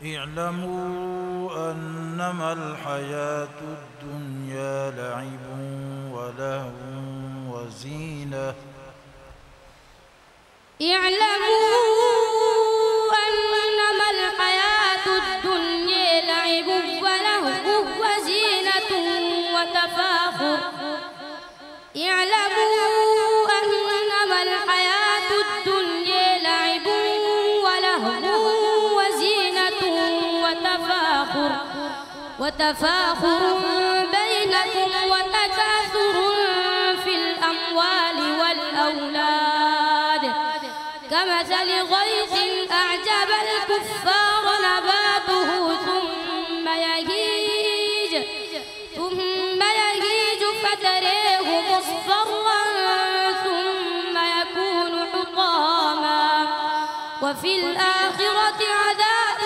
اعلموا أنما الحياة الدنيا لعب ولهو وزينة. اعلموا أنما الحياة الدنيا لعب ولهو وزينة وتفاخر. اعلموا أنما الحياة الدنيا لعب ولهو وزينة وتفاخر بينكم وتكاثر في الأموال والأولاد كمثل غيث أعجب الكفار نباته ثم يهيج فتريه مصفرا ثم يكون حطاما وفي الآخرة عذاب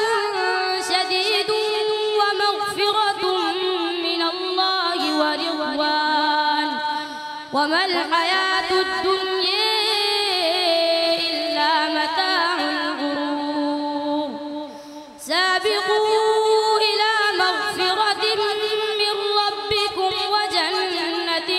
شديد ومغفرة من الله ورضوان وما الحياة الدنيا إلا متاع الغرور. سابقوا إلى مغفرة من ربكم وجنة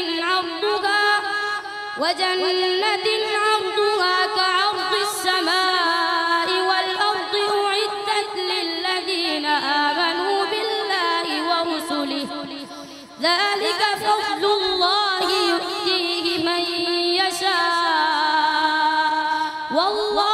عرضها كعرض السماء والأرض أعدت للذين آمنوا بالله ورسله ذلك فضل الله يؤتيه من يشاء والله